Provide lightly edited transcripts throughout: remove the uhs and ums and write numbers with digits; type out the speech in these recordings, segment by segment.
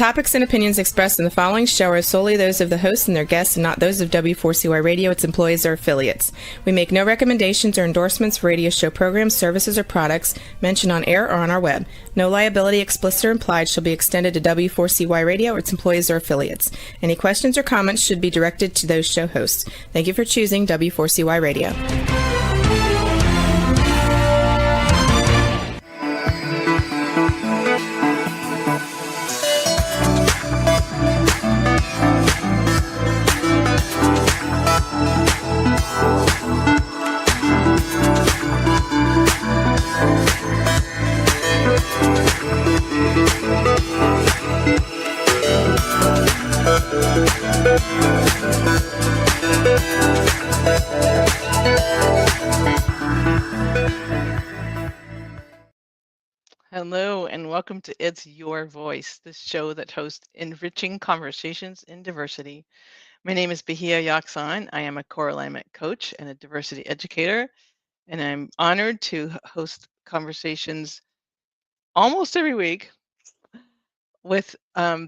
topics and opinions expressed in the following show are solely those of the host and their guests and not those of W4CY Radio, its employees, or affiliates. We make no recommendations or endorsements for radio show programs, services, or products mentioned on air or on our web. No liability, explicit or implied, shall be extended to W4CY Radio or its employees or affiliates. Any questions or comments should be directed to those show hosts. Thank you for choosing W4CY Radio. Hello and welcome to It's Your Voice, the show that hosts enriching conversations in diversity. My name is Bahia Yaksan. I am a core alignment coach and a diversity educator, and I'm honored to host conversations almost every week with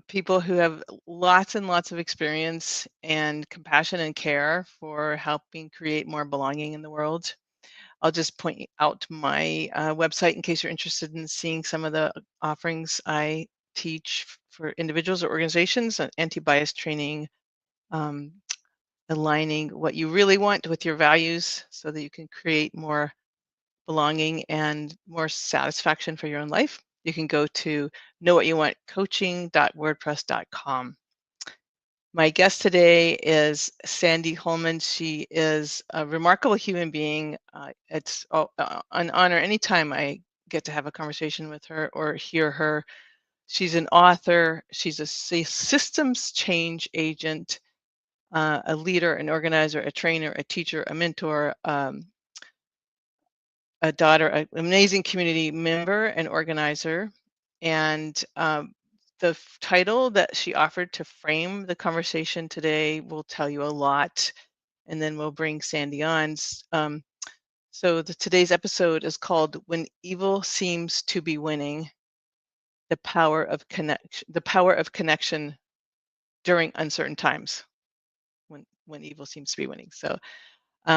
people who have lots and lots of experience and compassion and care for helping create more belonging in the world. I'll just point out my website in case you're interested in seeing some of the offerings I teach for individuals or organizations, anti-bias training, aligning what you really want with your values so that you can create more belonging and more satisfaction for your own life. You can go to knowwhatyouvantcoaching.wordpress.com. My guest today is Sandy Holman. She is a remarkable human being. It's an honor anytime I get to have a conversation with her or hear her. She's an author. She's a systems change agent, a leader, an organizer, a trainer, a teacher, a mentor, a daughter, an amazing community member and organizer. And the title that she offered to frame the conversation today will tell you a lot, and then we'll bring Sandy on. So today's episode is called "When Evil Seems to Be Winning: The Power of Connection During Uncertain Times." When evil seems to be winning. So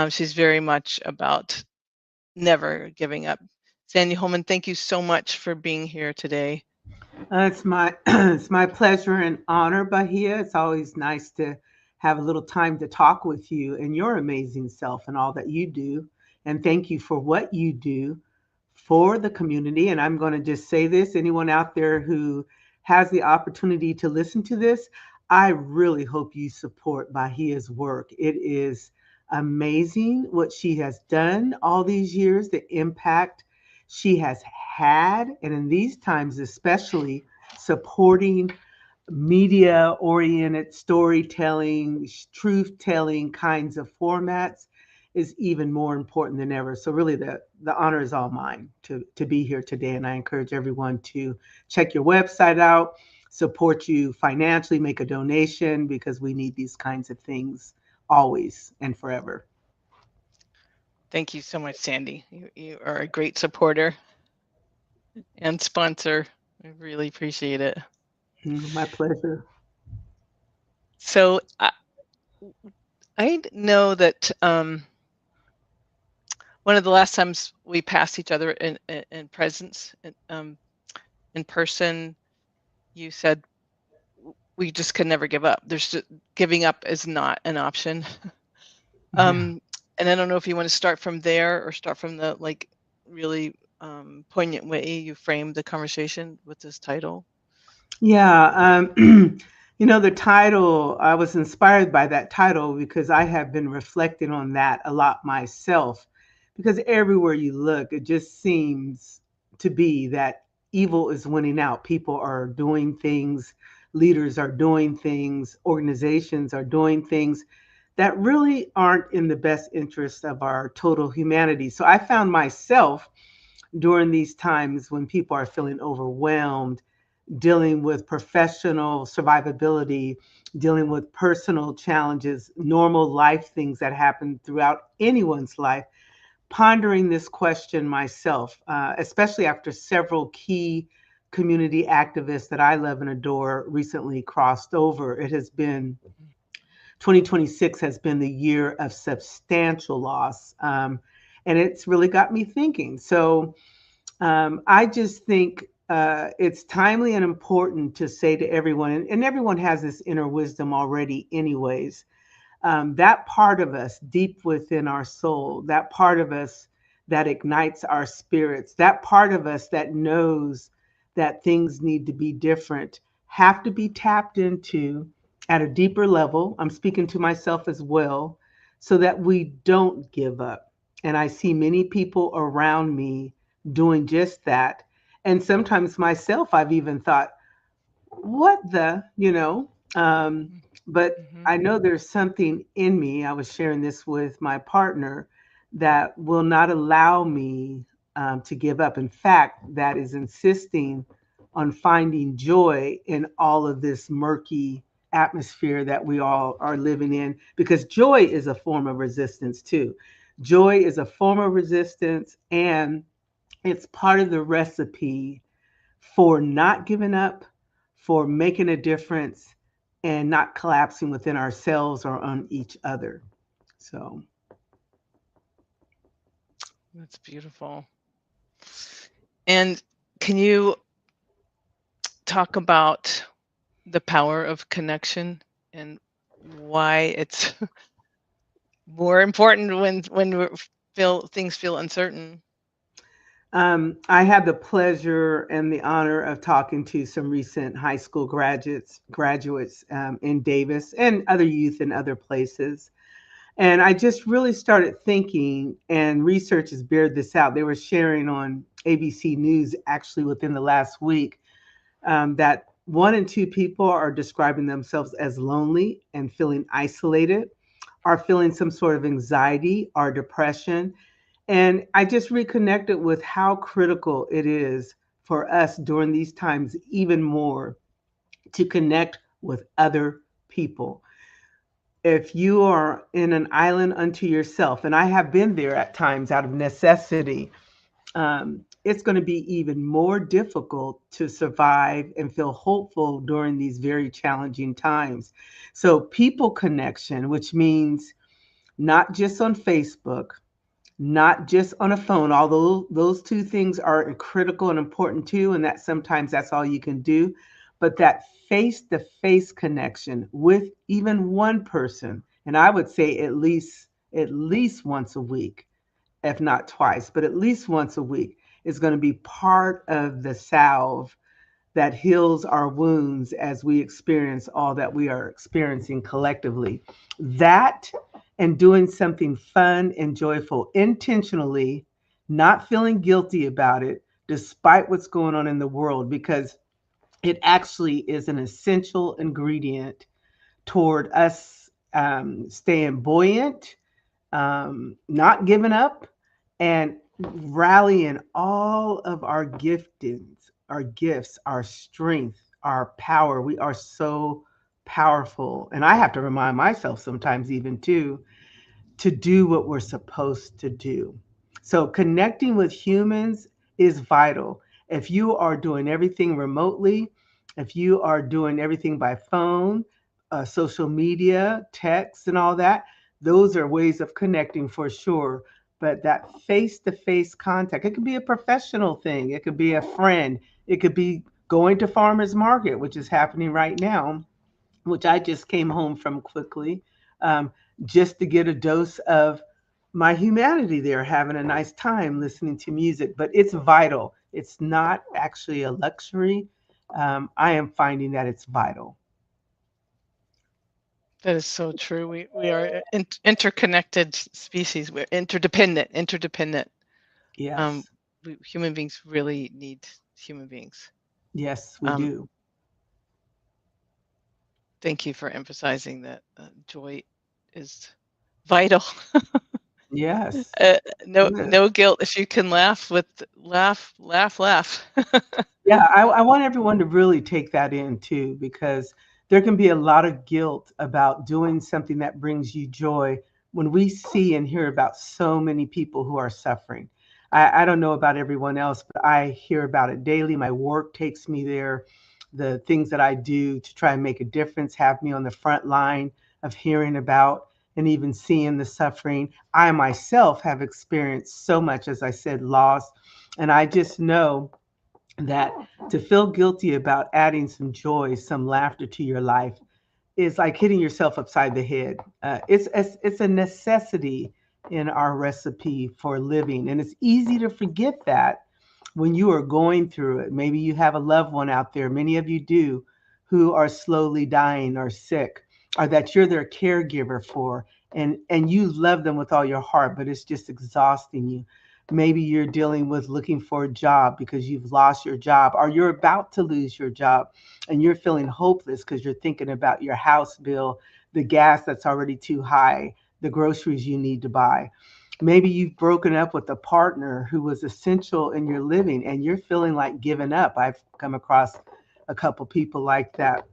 she's very much about never giving up. Sandy Holman, thank you so much for being here today. It's my it's my pleasure and honor, Bahia. It's always nice to have a little time to talk with you and your amazing self and all that you do. And thank you for what you do for the community. And I'm going to just say this, anyone out there who has the opportunity to listen to this, I really hope you support Bahia's work. It is amazing what she has done all these years, the impact she has had, and in these times especially, supporting media-oriented storytelling, truth-telling kinds of formats is even more important than ever. So really the honor is all mine to be here today, and I encourage everyone to check your website out, support you financially, make a donation, because we need these kinds of things always and forever. Thank you so much, Sandy. You are a great supporter and sponsor. I really appreciate it. My pleasure. So I know that one of the last times we passed each other in presence, in person, you said we just can never give up. Giving up is not an option. And I don't know if you want to start from there or start from the really poignant way you framed the conversation with this title. Yeah, the title, I was inspired by that title because I have been reflecting on that a lot myself, because everywhere you look, it just seems to be that evil is winning out. People are doing things, leaders are doing things, organizations are doing things that really aren't in the best interest of our total humanity. So I found myself during these times when people are feeling overwhelmed, dealing with professional survivability, dealing with personal challenges, normal life things that happen throughout anyone's life, pondering this question myself, especially after several key community activists that I love and adore recently crossed over. It has been 2026 has been the year of substantial loss. And it's really got me thinking. So I just think it's timely and important to say to everyone, and everyone has this inner wisdom already, anyways. That part of us deep within our soul, that part of us that ignites our spirits, that part of us that knows that things need to be different, have to be tapped into at a deeper level. I'm speaking to myself as well, so that we don't give up. And I see many people around me doing just that. And sometimes myself, I've even thought, what the, but Mm-hmm. I know there's something in me. I was sharing this with my partner that will not allow me to give up. In fact, that is insisting on finding joy in all of this murky atmosphere that we all are living in, because joy is a form of resistance too. Joy is a form of resistance, and it's part of the recipe for not giving up, for making a difference, and not collapsing within ourselves or on each other. So, That's beautiful. And can you talk about the power of connection and why it's more important when things feel uncertain? I had the pleasure and the honor of talking to some recent high school graduates in Davis and other youth in other places. And I just really started thinking, and research has bared this out. They were sharing on ABC News actually within the last week that 1 in 2 people are describing themselves as lonely and feeling isolated, are feeling some sort of anxiety or depression. And I just reconnected with how critical it is for us during these times, even more, to connect with other people. If you are in an island unto yourself, and I have been there at times out of necessity, it's going to be even more difficult to survive and feel hopeful during these very challenging times. So, people connection, which means not just on Facebook, not just on a phone, although those two things are critical and important too, and that sometimes that's all you can do, but that face-to-face connection with even one person, and I would say at least once a week, if not twice, but at least once a week, is going to be part of the salve that heals our wounds as we experience all that we are experiencing collectively. That and doing something fun and joyful intentionally, not feeling guilty about it, despite what's going on in the world, because it actually is an essential ingredient toward us staying buoyant, not giving up, and rallying all of our giftings, our gifts, our strength, our power. We are so powerful. And I have to remind myself sometimes, even too, to do what we're supposed to do. So connecting with humans is vital. If you are doing everything remotely, if you are doing everything by phone, social media, text, and all that, those are ways of connecting for sure. But that face to face contact, it could be a professional thing, it could be a friend, it could be going to farmers market, which is happening right now, which I just came home from quickly, um, just to get a dose of my humanity there, having a nice time listening to music. But it's vital. It's not actually a luxury. I am finding that it's vital. That is so true. We are interconnected species. We're interdependent. Interdependent. Um, Yes. human beings really need human beings. Yes, we Um, do. thank you for emphasizing that joy is vital. Yes. uh, no, Yes. no guilt if you can laugh. Yeah, I want everyone to really take that in too, because there can be a lot of guilt about doing something that brings you joy when we see and hear about so many people who are suffering. I don't know about everyone else, but I hear about it daily. My work takes me there. The things that I do to try and make a difference have me on the front line of hearing about and even seeing the suffering. I myself have experienced so much, as I said, loss. And I just know that to feel guilty about adding some joy, some laughter to your life is like hitting yourself upside the head. It's a necessity in our recipe for living, and it's easy to forget that when you are going through it. Maybe you have a loved one out there, many of you do, who are slowly dying or sick, or that you're their caregiver for, and you love them with all your heart, but it's just exhausting you. Maybe you're dealing with looking for a job because you've lost your job, or you're about to lose your job and you're feeling hopeless because you're thinking about your house bill, the gas that's already too high, the groceries you need to buy. Maybe you've broken up with a partner who was essential in your living and you're feeling like giving up. I've come across a couple people like that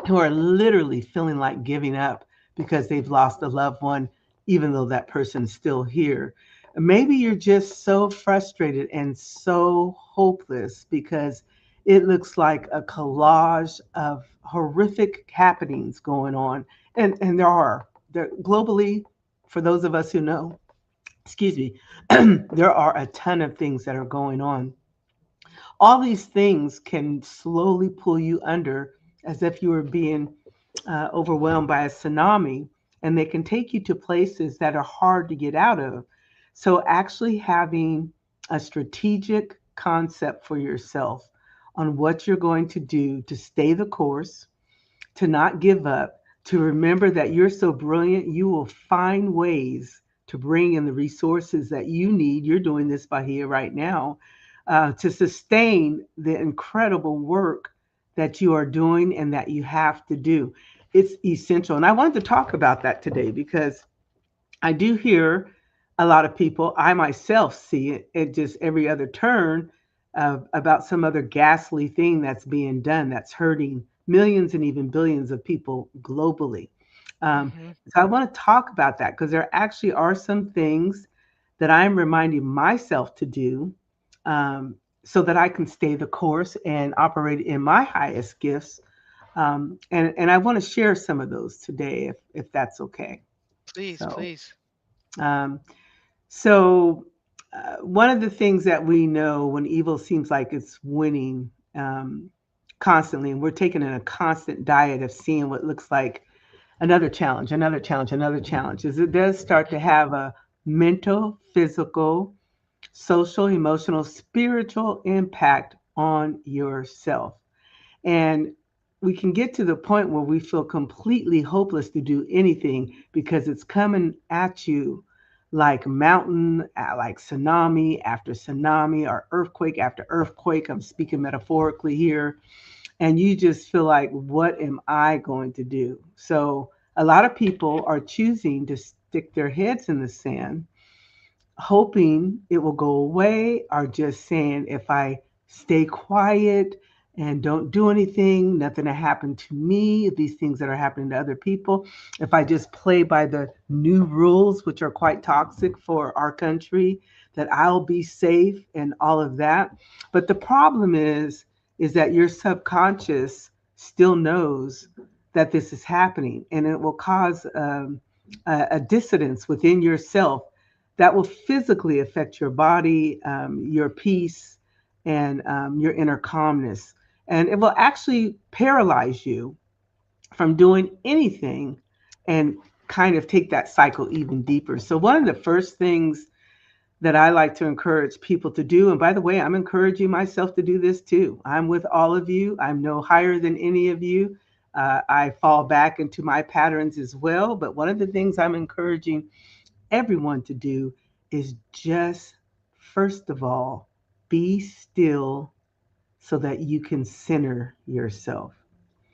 who are literally feeling like giving up because they've lost a loved one, even though that person's still here. Maybe you're just so frustrated and so hopeless because it looks like a collage of horrific happenings going on. And there globally, for those of us who know, excuse me, there are a ton of things that are going on. All these things can slowly pull you under as if you were being overwhelmed by a tsunami, and they can take you to places that are hard to get out of. So, actually having a strategic concept for yourself on what you're going to do to stay the course, to not give up, to remember that you're so brilliant, you will find ways to bring in the resources that you need. You're doing this by here right now to sustain the incredible work that you are doing and that you have to do. It's essential. And I wanted to talk about that today because I do hear a lot of people, I myself see it at just every other turn about some other ghastly thing that's being done that's hurting millions and even billions of people globally. Hmm. So I want to talk about that because there actually are some things that I'm reminding myself to do so that I can stay the course and operate in my highest gifts. And I want to share some of those today, if that's okay. Please, So, please. um, so, one of the things that we know when evil seems like it's winning constantly, and we're taking in a constant diet of seeing what looks like another challenge, another challenge, another challenge, is it does start to have a mental, physical, social, emotional, spiritual impact on yourself. And we can get to the point where we feel completely hopeless to do anything because it's coming at you like mountain, like tsunami after tsunami, or earthquake after earthquake. I'm speaking metaphorically here. And you just feel like, what am I going to do? So a lot of people are choosing to stick their heads in the sand hoping it will go away, or just saying, if I stay quiet and don't do anything, nothing will happen to me, these things that are happening to other people. If I just play by the new rules, which are quite toxic for our country, that I'll be safe and all of that. But the problem is that your subconscious still knows that this is happening, and it will cause a dissonance within yourself that will physically affect your body, your peace, and your inner calmness. And it will actually paralyze you from doing anything and kind of take that cycle even deeper. So, one of the first things that I like to encourage people to do, and by the way, I'm encouraging myself to do this too. I'm with all of you, I'm no higher than any of you. I fall back into my patterns as well. But one of the things I'm encouraging everyone to do is just, first of all, be still so that you can center yourself.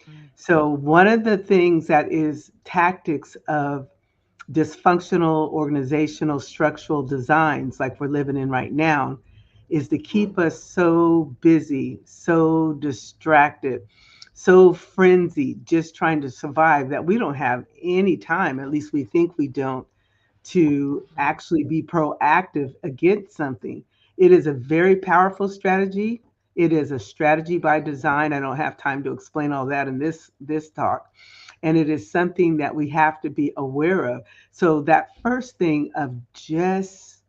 Mm. So, one of the things that is tactics of dysfunctional organizational structural designs like we're living in right now is to keep us so busy, so distracted, so frenzied, just trying to survive that we don't have any time, at least we think we don't, to Mhm. actually be proactive against something. It is a very powerful strategy. It is a strategy by design. I don't have time to explain all that in this talk. And it is something that we have to be aware of. So that first thing of just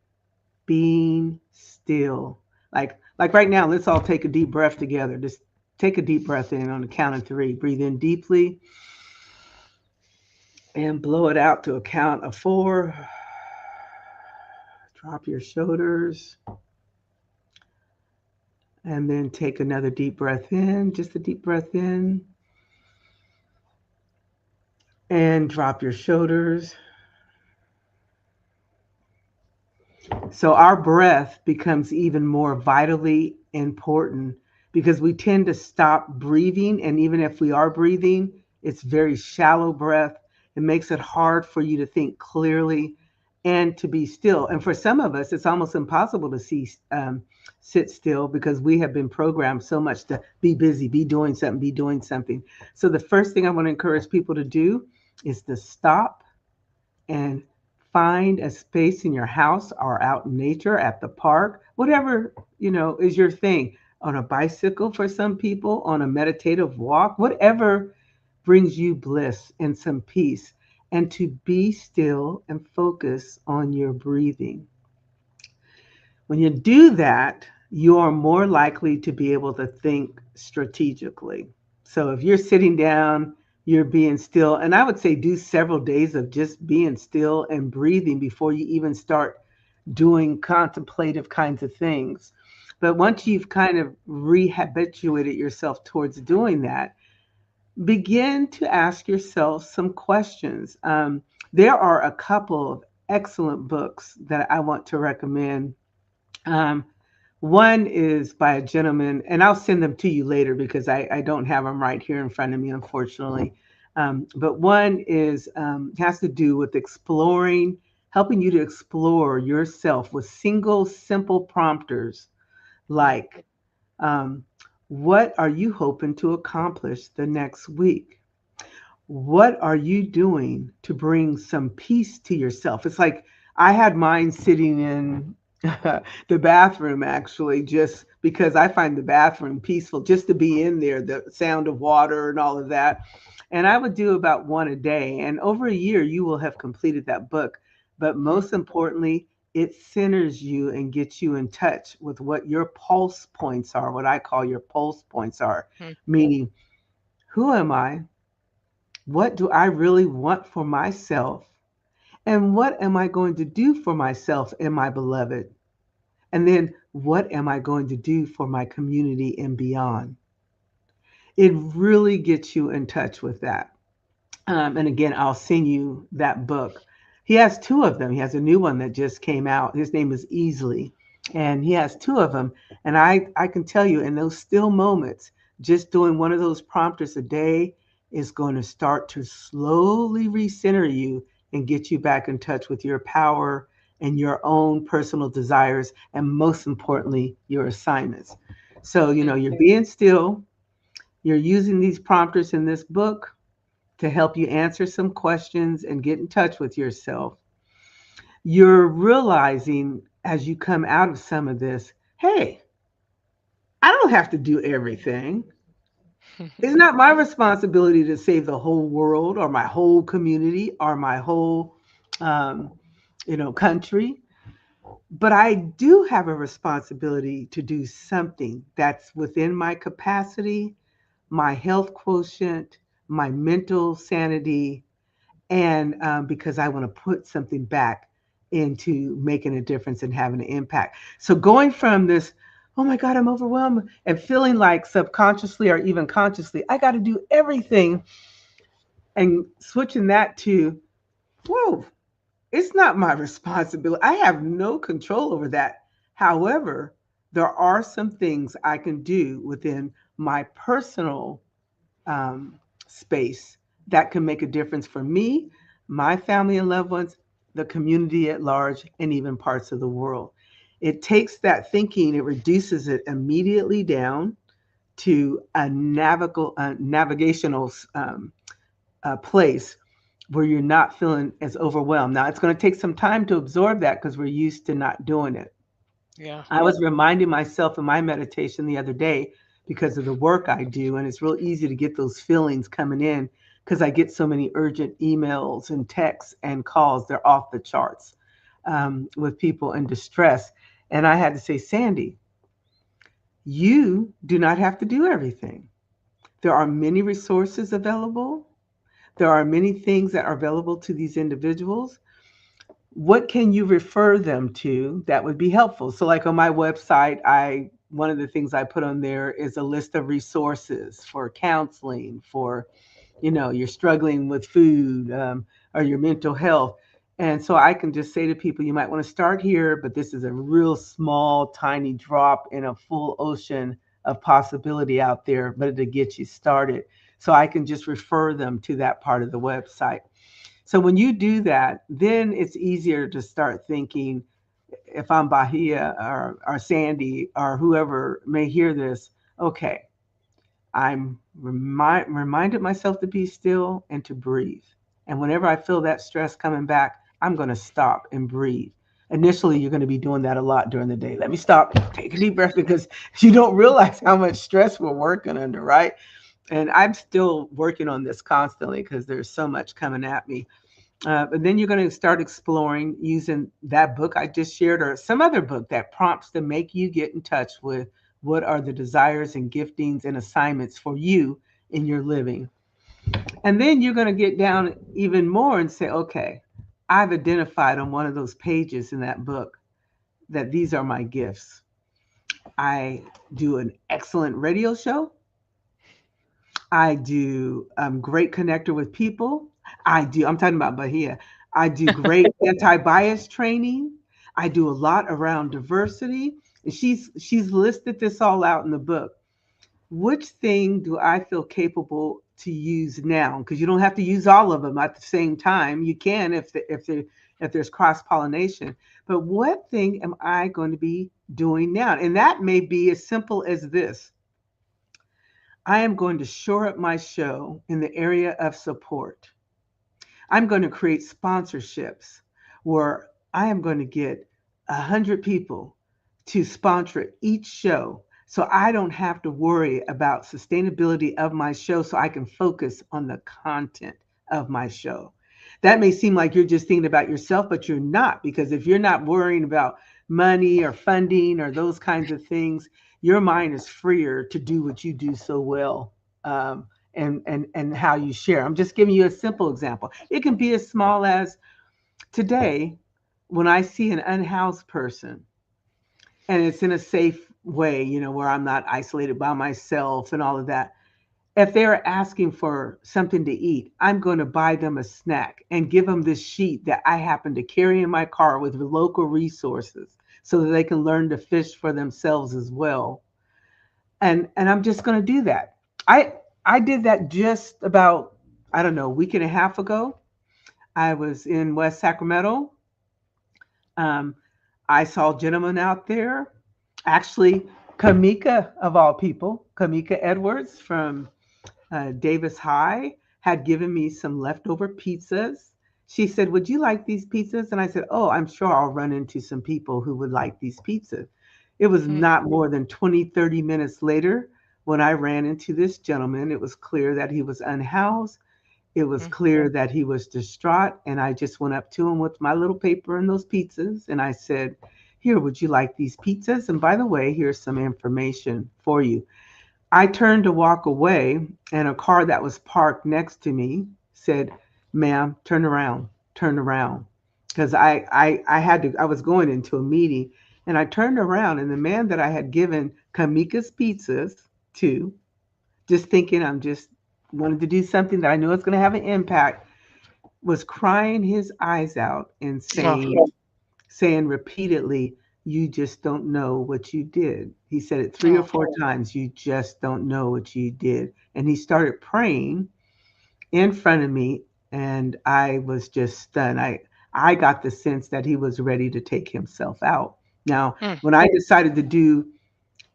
being still. Like right now, let's all take a deep breath together. Just take a deep breath in on the count of 3. Breathe in deeply and blow it out to a count of 4. Drop your shoulders. And then take another deep breath in, just a deep breath in. And drop your shoulders. So our breath becomes even more vitally important because we tend to stop breathing. And even if we are breathing, it's very shallow breath. It makes it hard for you to think clearly and to be still. And for some of us, it's almost impossible to sit still because we have been programmed so much to be busy, be doing something, be doing something. So the first thing I want to encourage people to do is to stop and find a space in your house or out in nature at the park, whatever, is your thing. On a bicycle for some people, on a meditative walk, whatever brings you bliss and some peace, and to be still and focus on your breathing. When you do that, you are more likely to be able to think strategically. So if you're sitting down, you're being still, and I would say do several days of just being still and breathing before you even start doing contemplative kinds of things. But once you've kind of rehabituated yourself towards doing that, begin to ask yourself some questions. There are a couple of excellent books that I want to recommend. Um, One is by a gentleman, and I'll send them to you later because I don't have them right here in front of me, unfortunately. But one is has to do with exploring, helping you to explore yourself with single, simple prompters like, um, what are you hoping to accomplish the next week? What are you doing to bring some peace to yourself? It's like I had mine sitting in the bathroom, actually, just because I find the bathroom peaceful, just to be in there, the sound of water and all of that. And I would do about one a day. And over a year, you will have completed that book. But most importantly, it centers you and gets you in touch with what your pulse points are, what I call your pulse points are, meaning, who am I? What do I really want for myself? And what am I going to do for myself and my beloved? And then what am I going to do for my community and beyond? It really gets you in touch with that. And again, I'll send you that book. He has 2 of them. He has a new one that just came out. His name is Easily. And he has 2 of them. And I can tell you, in those still moments, just doing one of those prompters a day is going to start to slowly recenter you and get you back in touch with your power and your own personal desires, and most importantly, your assignments. So, you're being still, you're using these prompters in this book to help you answer some questions and get in touch with yourself. You're realizing as you come out of some of this, hey, I don't have to do everything. It's not my responsibility to save the whole world or my whole community or my whole, um, country. But I do have a responsibility to do something that's within my capacity, my health quotient, my mental sanity, and because I want to put something back into making a difference and having an impact. So going from this, oh my God, I'm overwhelmed, and feeling like subconsciously or even consciously, I got to do everything, and switching that to, whoa, it's not my responsibility. I have no control over that. However, there are some things I can do within my personal space that can make a difference for me, my family and loved ones, the community at large, and even parts of the world. It takes that thinking, it reduces it immediately down to a navigational place where you're not feeling as overwhelmed. Now, it's going to take some time to absorb that because we're used to not doing it. Yeah. I was reminding myself in my meditation the other day because of the work I do, and it's real easy to get those feelings coming in because I get so many urgent emails and texts and calls. They're off the charts with people in distress. And I had to say, Sandy, you do not have to do everything. There are many resources available. There are many things that are available to these individuals. What can you refer them to that would be helpful? So like on my website, I one of the things I put on there is a list of resources for counseling, for you're struggling with food, or your mental health. And so I can just say to people, you might want to start here, but this is a real small, tiny drop in a full ocean of possibility out there, but it'll get you started. So I can just refer them to that part of the website. So when you do that, then it's easier to start thinking, if I'm Bahia or Sandy or whoever may hear this, okay, I'm reminded myself to be still and to breathe. And whenever I feel that stress coming back, I'm going to stop and breathe. Initially, you're going to be doing that a lot during the day. Let me stop, take a deep breath, because you don't realize how much stress we're working under, right? And I'm still working on this constantly because there's so much coming at me. But then you're going to start exploring using that book I just shared or some other book that prompts to make you get in touch with what are the desires and giftings and assignments for you in your living. And then you're going to get down even more and say, okay, I've identified on one of those pages in that book that these are my gifts. I do an excellent radio show. I do great connector with people. I'm talking about Bahia. I do great anti-bias training. I do a lot around diversity. And she's listed this all out in the book. Which thing do I feel capable to use now? Because you don't have to use all of them at the same time. You can if there's cross pollination. But what thing am I going to be doing now? And that may be as simple as this: I am going to shore up my show in the area of support. I'm going to create sponsorships where I am going to get 100 people to sponsor each show so I don't have to worry about sustainability of my show, so I can focus on the content of my show. That may seem like you're just thinking about yourself, but you're not, because if you're not worrying about money or funding or those kinds of things, your mind is freer to do what you do so well. And how you share. I'm just giving you a simple example. It can be as small as today, when I see an unhoused person and it's in a safe way, where I'm not isolated by myself and all of that. If they're asking for something to eat, I'm going to buy them a snack and give them this sheet that I happen to carry in my car with local resources so that they can learn to fish for themselves as well. And I'm just going to do that. I did that just about, I don't know, a week and a half ago. I was in West Sacramento. Um, I saw a gentleman out there, actually Kamika of all people, Kamika Edwards from Davis High, had given me some leftover pizzas. She said, "Would you like these pizzas?" And I said, "Oh, I'm sure I'll run into some people who would like these pizzas." It was not more than 20, 30 minutes later when I ran into this gentleman. It was clear that he was unhoused. It was clear that he was distraught. And I just went up to him with my little paper and those pizzas. And I said, "Here, would you like these pizzas? And by the way, here's some information for you." I turned to walk away, and a car that was parked next to me said, "Ma'am, turn around, turn around." Because I was going into a meeting, and I turned around, and the man that I had given Kamika's pizzas to, just thinking I'm just wanted to do something that I knew was going to have an impact, was crying his eyes out and saying repeatedly, "You just don't know what you did." He said it 3 or 4 times. "You just don't know what you did." And he started praying in front of me, and I was just stunned. I got the sense that he was ready to take himself out. Now, when I decided to do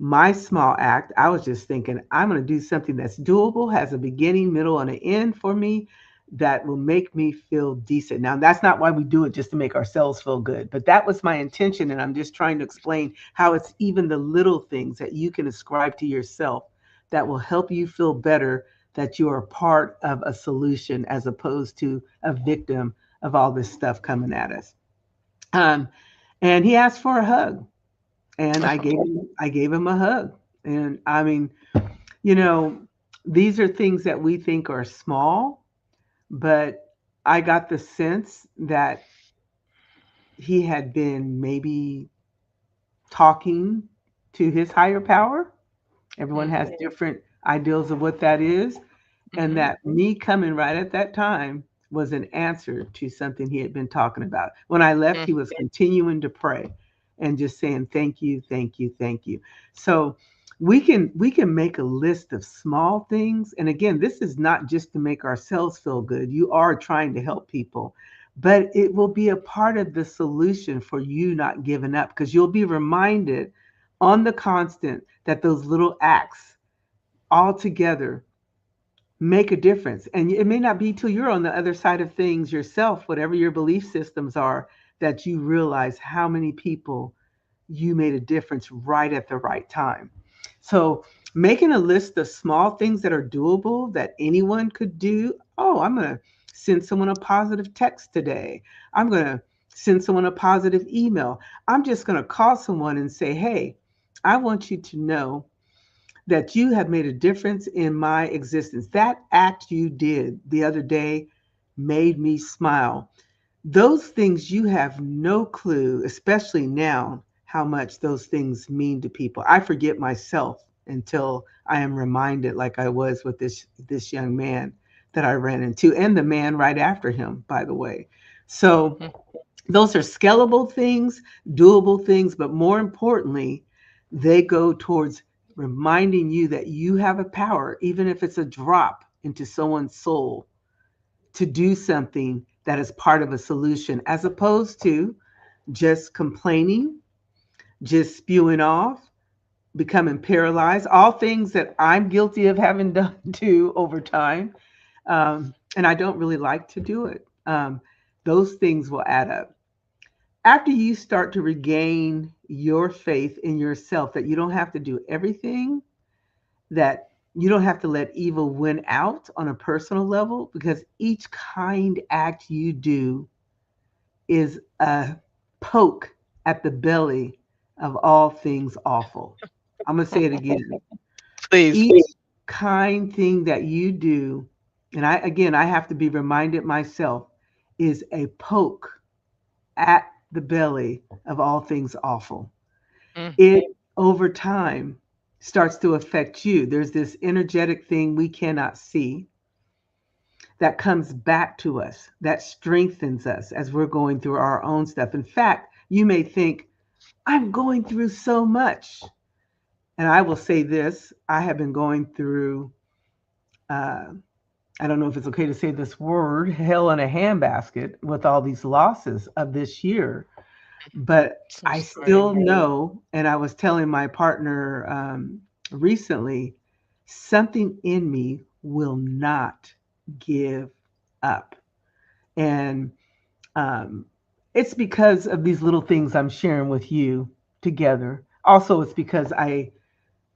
my small act, I was just thinking, I'm going to do something that's doable, has a beginning, middle, and an end for me. that will make me feel decent. Now, that's not why we do it, just to make ourselves feel good, but that was my intention. And I'm just trying to explain how it's even the little things that you can ascribe to yourself that will help you feel better, that you are part of a solution as opposed to a victim of all this stuff coming at us. Um, and he asked for a hug, and I gave him a hug. And I mean, you know, these are things that we think are small, but I got the sense that he had been maybe talking to his higher power. Everyone has different ideals of what that is. And Mm-hmm. that me coming right at that time was an answer to something he had been talking about. When I left, he was continuing to pray and just saying, thank you, thank you, thank you. So we can make a list of small things. And again, this is not just to make ourselves feel good. You are trying to help people, but it will be a part of the solution for you not giving up, because you'll be reminded on the constant that those little acts all together make a difference. And it may not be till you're on the other side of things yourself, whatever your belief systems are, that you realize how many people you made a difference right at the right time. So, making a list of small things that are doable that anyone could do. Oh, I'm going to send someone a positive text today. I'm going to send someone a positive email. I'm just going to call someone and say, hey, I want you to know that you have made a difference in my existence. That act you did the other day made me smile. Those things, you have no clue, especially now, how much those things mean to people. I forget myself until I am reminded, like I was with this young man that I ran into, and the man right after him, by the way. So those are scalable things, doable things, but more importantly, they go towards reminding you that you have a power, even if it's a drop into someone's soul, to do something that is part of a solution, as opposed to just complaining, just spewing off, becoming paralyzed, all things that I'm guilty of having done too over time. And I don't really like to do it. Those things will add up. After you start to regain your faith in yourself, that you don't have to do everything, that you don't have to let evil win out on a personal level, because each kind act you do is a poke at the belly of all things awful. I'm going to say it again. Please. Each kind thing that you do, and I have to be reminded myself, is a poke at the belly of all things awful. Mm. It over time starts to affect you. There's this energetic thing we cannot see that comes back to us, that strengthens us as we're going through our own stuff. In fact, you may think, I'm going through so much. And I will say this, I have been going through, uh, I don't know if it's okay to say this word, hell in a handbasket with all these losses of this year. But So I sorry. still know, and I was telling my partner recently, something in me will not give up. And um, it's because of these little things I'm sharing with you together. Also, it's because I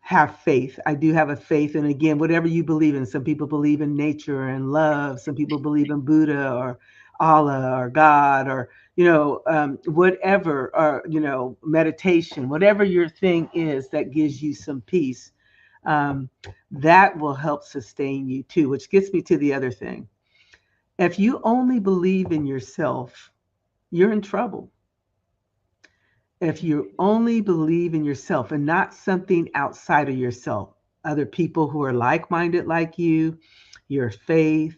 have faith. I do have a faith. And again, whatever you believe in, some people believe in nature and love, some people believe in Buddha or Allah or God or, whatever, or, meditation, whatever your thing is that gives you some peace, um, that will help sustain you too, which gets me to the other thing. If you only believe in yourself, you're in trouble. If you only believe in yourself and not something outside of yourself, other people who are like minded like you, your faith,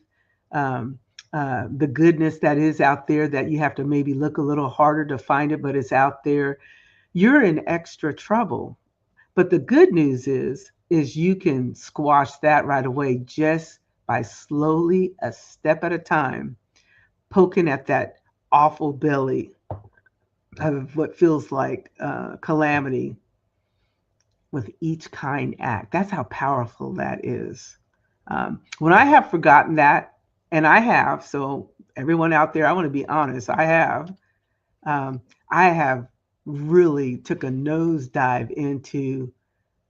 um, the goodness that is out there that you have to maybe look a little harder to find it, but it's out there, you're in extra trouble. But the good news is you can squash that right away just by slowly, a step at a time, poking at that awful belly of what feels like calamity with each kind act. That's how powerful that is. When I have forgotten that, And I have, so everyone out there, I want to be honest, I have really took a nosedive into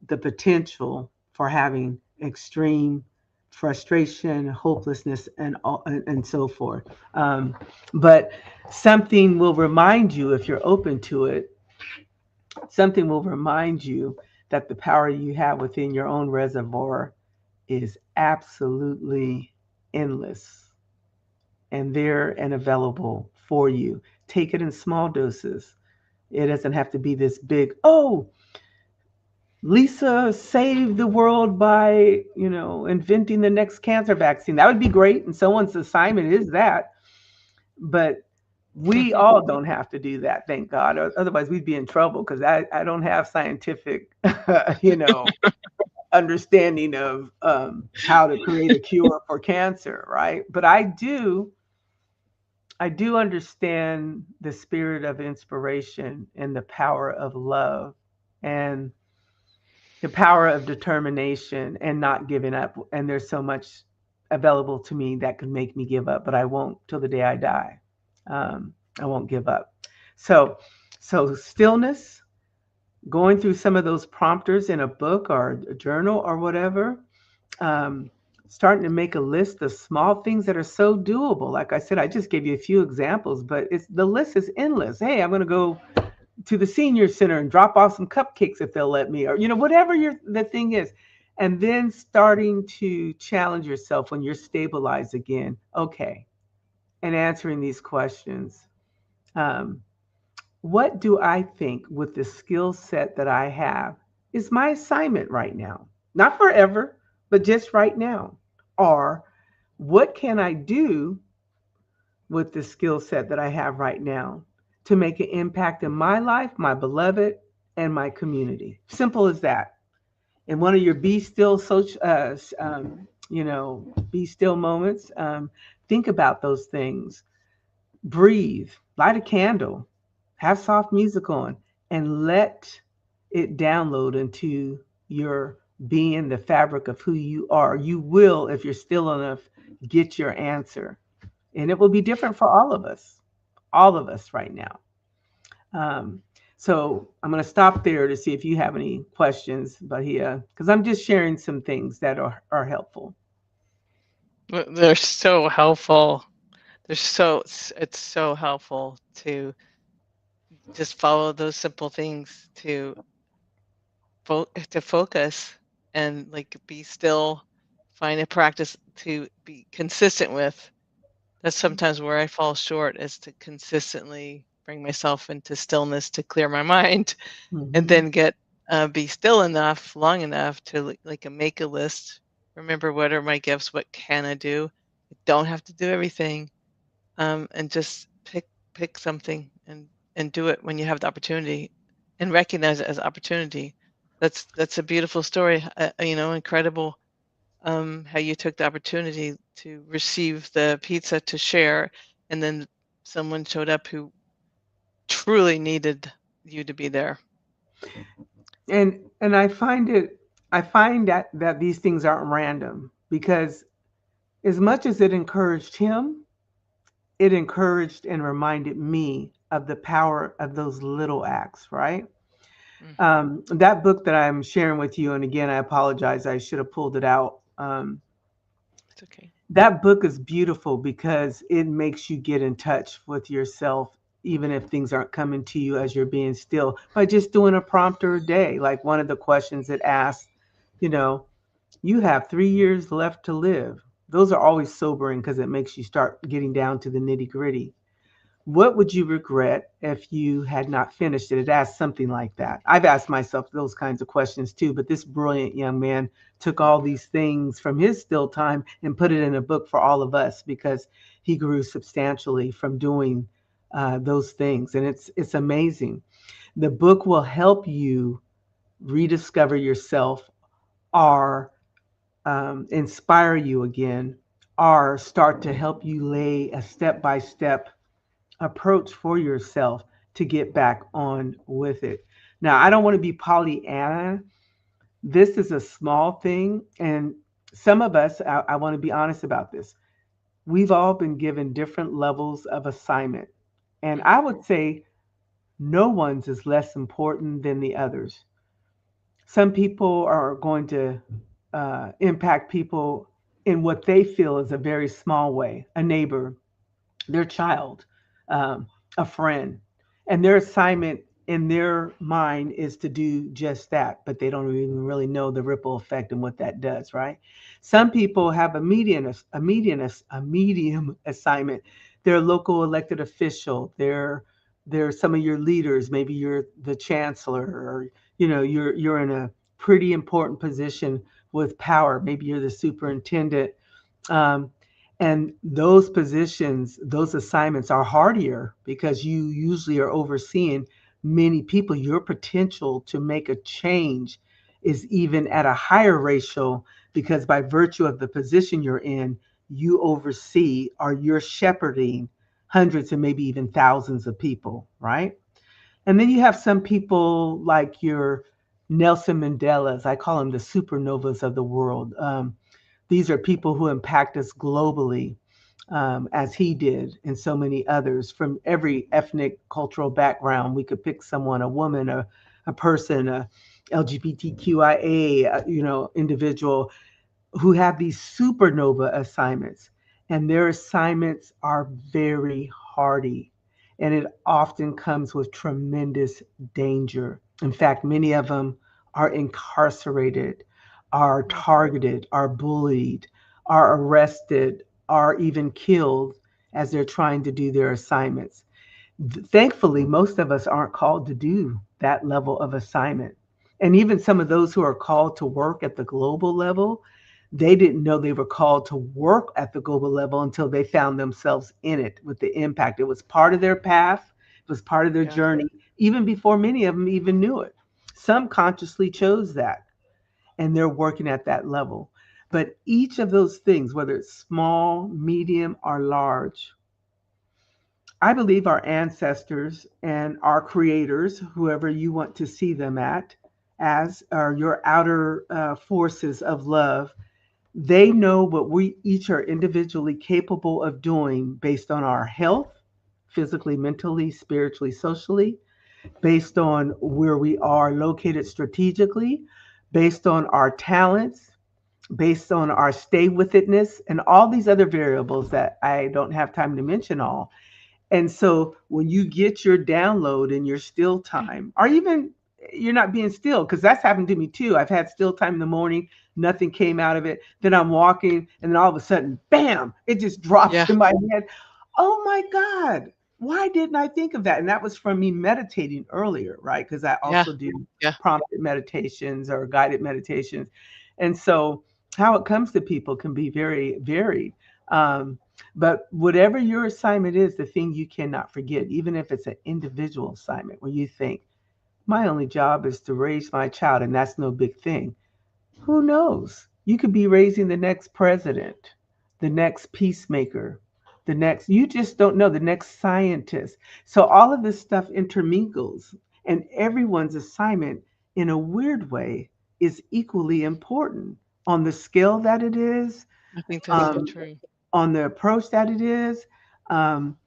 the potential for having extreme frustration, hopelessness, and so forth. But something will remind you, if you're open to it, something will remind you that the power you have within your own reservoir is absolutely endless and there and available for you. Take it in small doses. It doesn't have to be this big, oh, Lisa saved the world by, inventing the next cancer vaccine. That would be great. And someone's assignment is that. But we all don't have to do that, thank God. Or otherwise, we'd be in trouble because I don't have scientific, understanding of how to create a cure for cancer, right? But I do understand the spirit of inspiration and the power of love and the power of determination and not giving up. And there's so much available to me that could make me give up, but I won't till the day I die. I won't give up. So, so stillness, going through some of those prompters in a book or a journal or whatever, um, starting to make a list of small things that are so doable. Like I said, I just gave you a few examples, but the list is endless. Hey, I'm going to go to the senior center and drop off some cupcakes if they'll let me, or whatever the thing is. And then starting to challenge yourself when you're stabilized again. Okay, and answering these questions. Um, what do I think with the skill set that I have is my assignment right now? Not forever, but just right now. Or what can I do with the skill set that I have right now to make an impact in my life, my beloved, and my community? Simple as that. In one of your be still be still moments, think about those things. Breathe, light a candle, have soft music on, and let it download into your being, the fabric of who you are. You will, if you're still enough, get your answer. And it will be different for all of us right now. Um, so I'm going to stop there to see if you have any questions, Bahia, because I'm just sharing some things that are helpful. They're so helpful. It's so helpful to just follow those simple things to focus and like be still, find a practice to be consistent with. That's sometimes where I fall short, is to consistently bring myself into stillness to clear my mind, and Mm-hmm. then be still enough, long enough to make a list. Remember, what are my gifts? What can I do? I don't have to do everything, and just pick something and do it when you have the opportunity, and recognize it as opportunity. That's a beautiful story. Incredible, how you took the opportunity to receive the pizza to share, and then someone showed up who truly needed you to be there. And I find that these things aren't random because as much as it encouraged him, it encouraged and reminded me of the power of those little acts, right? Hmm. That book that I'm sharing with you, and again, I apologize, I should have pulled it out. It's okay. That book is beautiful because it makes you get in touch with yourself, even if things aren't coming to you as you're being still, by just doing a prompter a day. Like one of the questions it asks, you know, you have 3 years left to live. Those are always sobering because it makes you start getting down to the nitty gritty. What would you regret if you had not finished it? It asks something like that. I've asked myself those kinds of questions too, but this brilliant young man took all these things from his still time and put it in a book for all of us because he grew substantially from doing those things. And it's amazing. The book will help you rediscover yourself or inspire you again or start to help you lay a step by step approach for yourself to get back on with it. Now, I don't want to be Pollyanna. This is a small thing. And some of us, I want to be honest about this. we've all been given different levels of assignment. And Mm. I would say no one's is less important than the others. Some people are going to impact people in what they feel is a very small way, a neighbor, their child, um, a friend. And their assignment in their mind is to do just that, but they don't even really know the ripple effect and what that does, right? Some people have a medium assignment. They're a local elected official. They're some of your leaders. Maybe you're the chancellor, or you're in a pretty important position with power. Maybe you're the superintendent, um, and those positions, those assignments are hardier because you usually are overseeing many people. Your potential to make a change is even at a higher ratio because by virtue of the position you're in, you oversee or you're shepherding hundreds and maybe even thousands of people, right? And then you have some people like your Nelson Mandela's, I call them the supernovas of the world. These are people who impact us globally, as he did, and so many others from every ethnic, cultural background. We could pick someone, a woman, a person, a LGBTQIA, individual, who have these supernova assignments, and their assignments are very hardy, and it often comes with tremendous danger. In fact, many of them are incarcerated, are Mm. targeted, are bullied, are arrested, are even killed as they're trying to do their assignments. Thankfully, most of us aren't called to do that level of assignment. And even some of those who are called to work at the global level, they didn't know they were called to work at the global level until they found themselves in it with the impact. It was part of their path, it was part of their Yeah. journey, even before many of them even knew it. Some consciously chose that and they're working at that level. But each of those things, whether it's small, medium, or large, I believe our ancestors and our creators, whoever you want to see them at, as are your outer forces of love, they know what we each are individually capable of doing based on our health, physically, mentally, spiritually, socially, based on where we are located strategically, based on our talents, based on our stay with itness, and all these other variables that I don't have time to mention all. And so when you get your download in your still time, or even you're not being still, because that's happened to me too. I've had still time in the morning, nothing came out of it. Then I'm walking, and then all of a sudden, bam, it just drops Yeah. in my head. Oh my God, why didn't I think of that? And that was from me meditating earlier, right? Because I Yeah. also do Yeah. prompted meditations or guided meditations. And so how it comes to people can be very varied. Um, but whatever your assignment is, the thing you cannot forget, even if it's an individual assignment where you think, my only job is to raise my child, and that's no big thing. Who knows? You could be raising the next president, the next peacemaker, you just don't know, the next scientist. So all of this stuff intermingles, and everyone's assignment, in a weird way, is equally important on the scale that it is, I think that's so um, true. on the approach that it is. Um,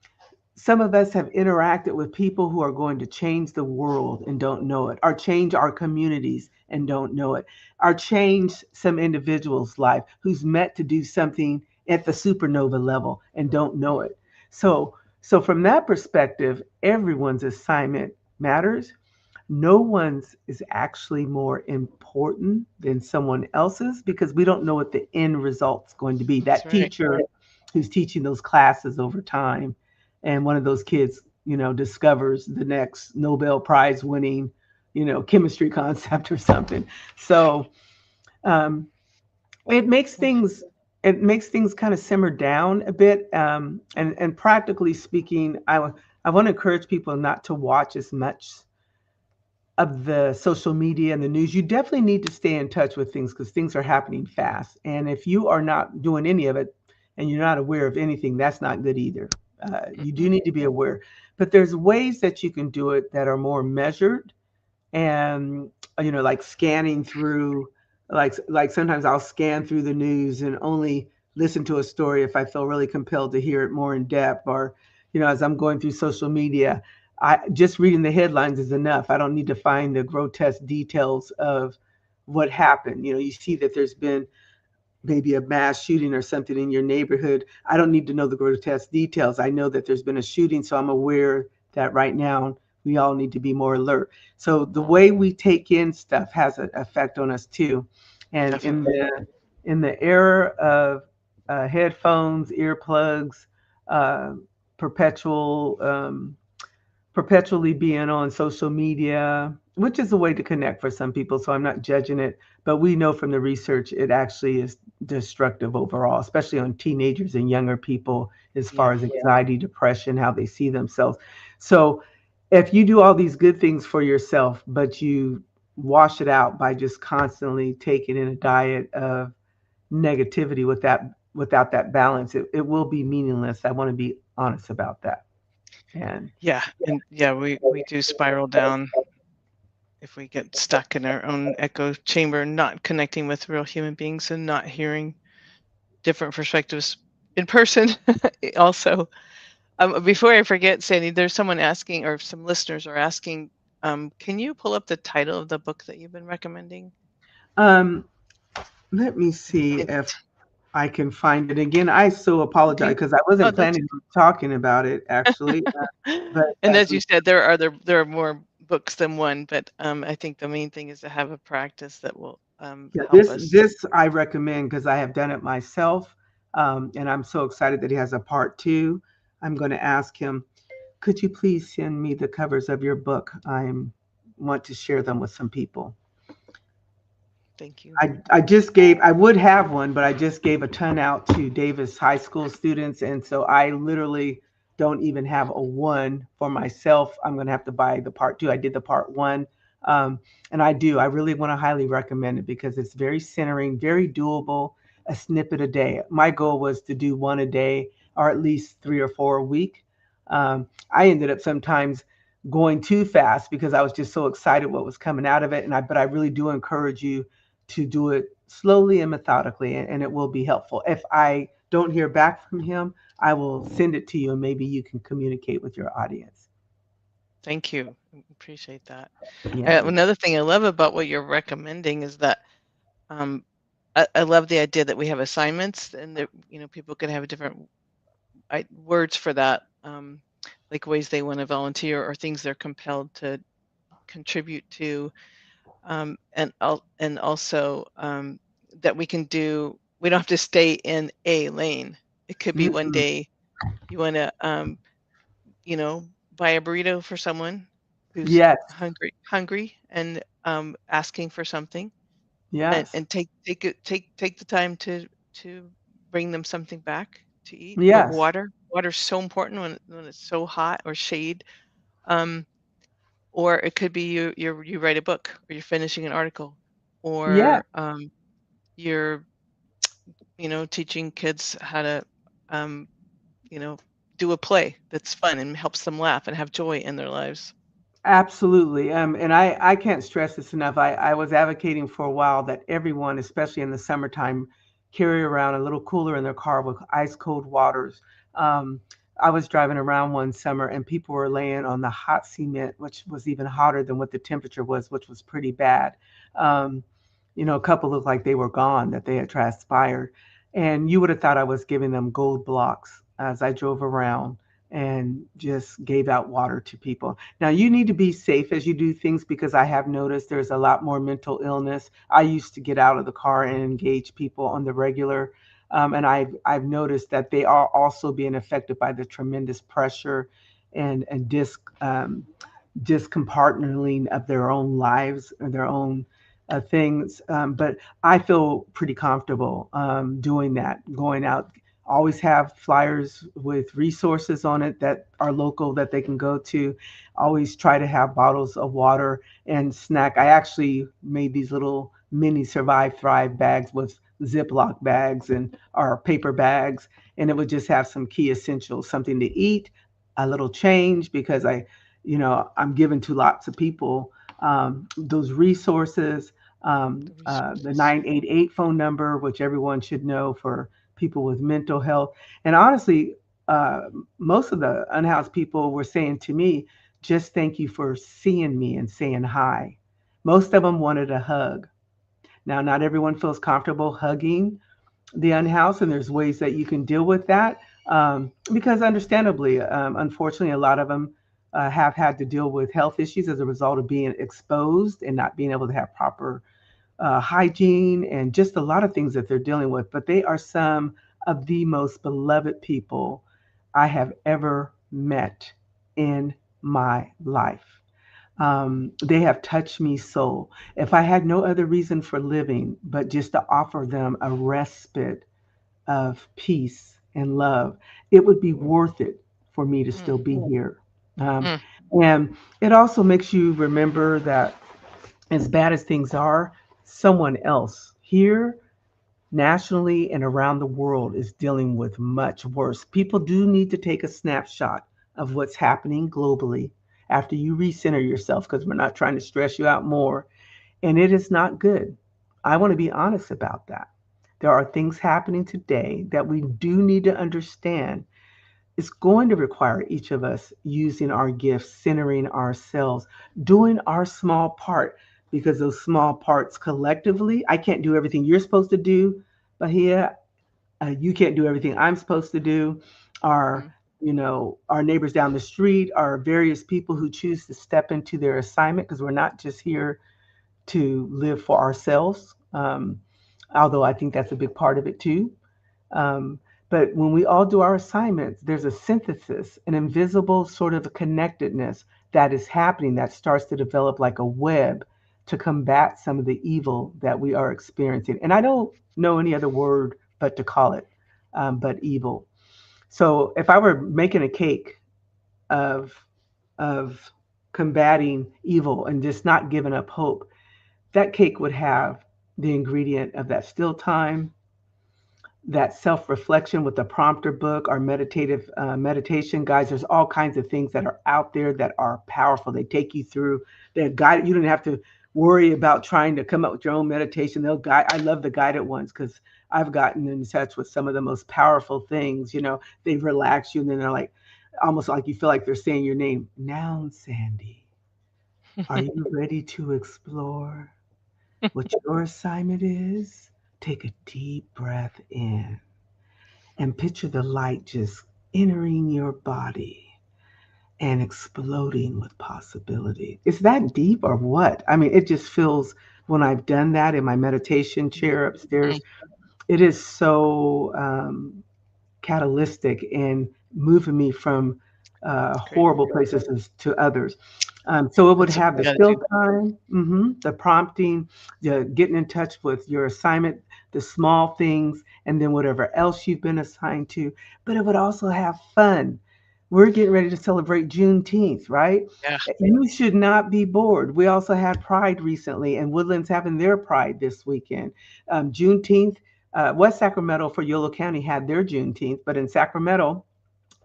some of us have interacted with people who are going to change the world and don't know it, or change our communities and don't know it, or change some individual's life who's meant to do something at the supernova level and don't know it. So from that perspective, everyone's assignment matters. No one's is actually more important than someone else's because we don't know what the end result's going to be. That's That right. teacher who's teaching those classes over time, and one of those kids, discovers the next Nobel Prize winning, chemistry concept or something. So um, it makes things kind of simmer down a bit. And practically speaking, I want to encourage people not to watch as much of the social media and the news. You definitely need to stay in touch with things because things are happening fast. And if you are not doing any of it and you're not aware of anything, that's not good either. You do Mm-mm. need to be aware, but there's ways that you can do it that are more measured, and like scanning through, like sometimes I'll scan through the news and only listen to a story if I feel really compelled to hear it more in depth, or as I'm going through social media, I just reading the headlines is enough. I don't need to find the grotesque details of what happened. You see that there's been maybe a mass shooting or something in your neighborhood. I don't need to know the grotesque details. I know that there's been a shooting, so I'm aware that right now we all need to be more alert. So the way we take in stuff has an effect on us too. And Definitely. in the era of headphones, earplugs, uh, perpetual perpetually being on social media, which is a way to connect for some people. So I'm not judging it, but we know from the research it actually is destructive overall, especially on teenagers and younger people, as far Yeah. as anxiety, depression, how they see themselves. So if you do all these good things for yourself, but you wash it out by just constantly taking in a diet of negativity without that balance, it will be meaningless. I want to be honest about that. And Yeah. And yeah, we do spiral down if we get stuck in our own echo chamber, not connecting with real human beings and not hearing different perspectives in person. Also, before I forget, Sandy, there's someone asking, or some listeners are asking, can you pull up the title of the book that you've been recommending? um, let me see It, if I can find it again. I so apologize okay. because I Oh, wasn't that's planning on talking about it actually, but and as as we you said, there are more books than one, but I think the main thing is to have a practice that will yeah, help this us. this I recommend because I have done it myself, and I'm so excited that he has a part two. I'm going to ask him, could you please send me the covers of your book? I want to share them with some people. Thank you. I would have one, but I just gave a ton out to Davis High School students. And so I literally don't even have a one for myself. I'm going to have to buy the part two. I did the part one. Um, and I really want to highly recommend it because it's very centering, very doable, a snippet a day. My goal was to do one a day or at least 3 or 4 a week. I ended up sometimes going too fast because I was just so excited what was coming out of it. But I really do encourage you to do it slowly and methodically, and it will be helpful. If I don't hear back from him, I will send it to you, and maybe you can communicate with your audience. Thank you. Appreciate that. Yeah. Another thing I love about what you're recommending is that um, I love the idea that we have assignments and that people can have different words for that, like ways they want to volunteer or things they're compelled to contribute to, and also that we can do. We don't have to stay in a lane. It could be one Mm-mm. day you want to, you know, buy a burrito for someone who's Yes. hungry, and asking for something, Yes. and take the time to bring them something back to eat, or Yes. water. Water's so important when it's so hot, or shade. Um, or it could be you write a book, or you're finishing an article, Yes. or you're teaching kids how to um, you know do a play that's fun and helps them laugh and have joy in their lives. Absolutely. And I can't stress this enough. I was advocating for a while that everyone, especially in the summertime, carry around a little cooler in their car with ice cold waters. Um, I was driving around one summer and people were laying on the hot cement, which was even hotter than what the temperature was, which was pretty bad. Um, a couple looked like they were gone, that they had transpired. And you would have thought I was giving them gold blocks as I drove around and just gave out water to people. Now, you need to be safe as you do things because I have noticed there's a lot more mental illness. I used to get out of the car and engage people on the regular. And I've noticed that they are also being affected by the tremendous pressure and discompartmentaliting of their own lives or their own things. But I feel pretty comfortable doing that, going out. Always have flyers with resources on it that are local that they can go to. Always try to have bottles of water and snack. I actually made these little mini Survive Thrive bags with Ziploc bags and or paper bags, and it would just have some key essentials, something to eat, a little change because I'm giving to lots of people those resources, The the resources. 988 phone number, which everyone should know for people with mental health. And honestly, uh, most of the unhoused people were saying to me, just thank you for seeing me and saying hi. Most of them wanted a hug. Now, not everyone feels comfortable hugging the unhoused, and there's ways that you can deal with that. Because understandably, unfortunately, a lot of them have had to deal with health issues as a result of being exposed and not being able to have proper hygiene and just a lot of things that they're dealing with. But they are some of the most beloved people I have ever met in my life. They have touched me so. If I had no other reason for living but just to offer them a respite of peace and love, it would be worth it for me to still be here. Um, Mm. and it also makes you remember that as bad as things are, someone else here nationally and around the world is dealing with much worse. People do need to take a snapshot of what's happening globally after you recenter yourself, because we're not trying to stress you out more. And it is not good. I want to be honest about that. There are things happening today that we do need to understand. It's going to require each of us using our gifts, centering ourselves, doing our small part, because those small parts collectively, I can't do everything you're supposed to do, but here, you can't do everything I'm supposed to do. Our, Mm. our neighbors down the street, our various people who choose to step into their assignment, because we're not just here to live for ourselves, although I think that's a big part of it too. Um, but when we all do our assignments, there's a synthesis, an invisible sort of a connectedness that is happening that starts to develop like a web to combat some of the evil that we are experiencing. And I don't know any other word but to call it, but evil. So if I were making a cake of of combating evil and just not giving up hope, that cake would have the ingredient of that still time, that self-reflection with the prompter book, our meditative meditation guides. There's all kinds of things that are out there that are powerful. They take you through, they're guided. You don't have to worry about trying to come up with your own meditation. They'll guide. I love the guided ones because I've gotten in touch with some of the most powerful things. They relax you, and then they're like almost like you feel like they're saying your name. Now, Sandy, are you ready to explore what your assignment is? Take a deep breath in and picture the light just entering your body and exploding with possibility. Is that deep or what? I mean, it just feels when I've done that in my meditation chair Mm. upstairs, it is so catalytic in moving me from That's great. horrible places to others. So it would That's a have the still gratitude. time, the prompting, the getting in touch with your assignment, the small things, and then whatever else you've been assigned to. But it would also have fun. We're getting ready to celebrate Juneteenth, right? Yeah. You should not be bored. We also had Pride recently, and Woodland's having their Pride this weekend. Juneteenth, West Sacramento for Yolo County had their Juneteenth, but in Sacramento,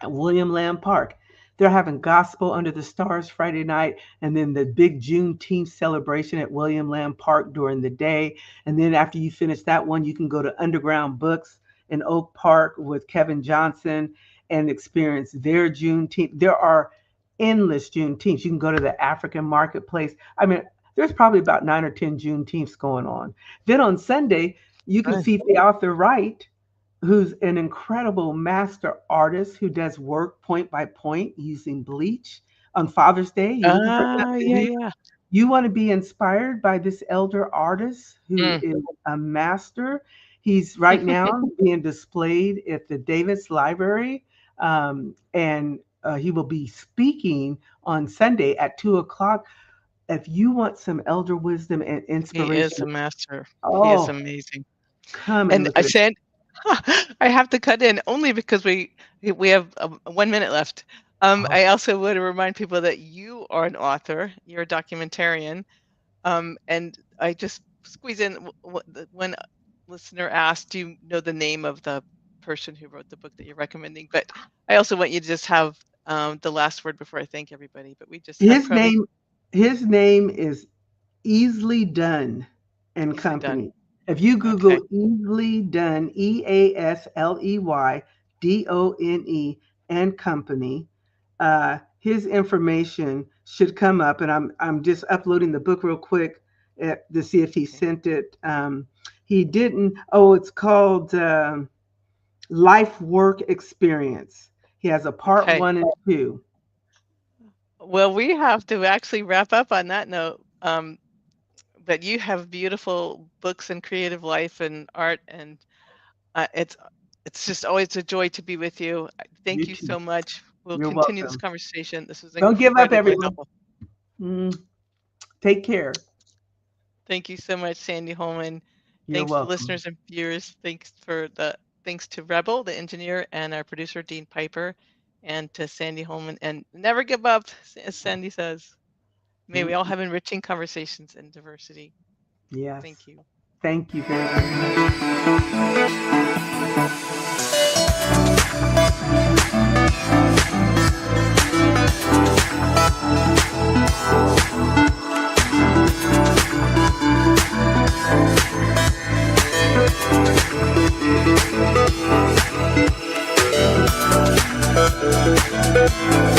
at William Lamb Park, they're having gospel under the stars Friday night, and then the big Juneteenth celebration at William Lamb Park during the day. And then after you finish that one, you can go to Underground Books in Oak Park with Kevin Johnson and experience their Juneteenth. There are endless Juneteenths. You can go to the African marketplace. I mean, there's probably about 9 or 10 Juneteenths going on. Then on Sunday, you can Fun. see the author Wright, who's an incredible master artist who does work point by point using bleach. On Father's Day, you're looking for Ah, something yeah, new. yeah. You want to be inspired by this elder artist who Mm. is a master. He's right now being displayed at the Davis Library, and he will be speaking on Sunday at 2 o'clock. If you want some elder wisdom and He is inspiration, a master. He is oh, amazing. come and And look I at it. said, I have to cut in only because we have 1 minute left. Oh, I also want to remind people that you are an author. You're a documentarian. And I just squeeze in when a listener asked, do you know the name of the person who wrote the book that you're recommending? But I also want you to just have the last word before I thank everybody. But we just have his probably name, his name is Easily Done and easily done. Company. If you Okay. Google Easley Dunn, EASLEYDONE and Company, his information should come up, and I'm just uploading the book real quick to see if he Okay. sent it. He didn't. Oh, it's called Life Work Experience. He has a part Okay. 1 and 2. Well, we have to actually wrap up on that note. But you have beautiful books and creative life and art, and it's just always a joy to be with you. You Thank you too. so much. We'll You're continue this welcome. conversation. This was Don't give up, incredibly everyone. helpful. Take care. Thank you so much, Sandy Holman. You're Thanks to welcome. listeners and viewers. Thanks to Rebel, the engineer, and our producer, Dean Piper, and to Sandy Holman. And never give up, as Sandy says. May we all have enriching conversations in diversity. Yes. Thank you. Thank you very, very much.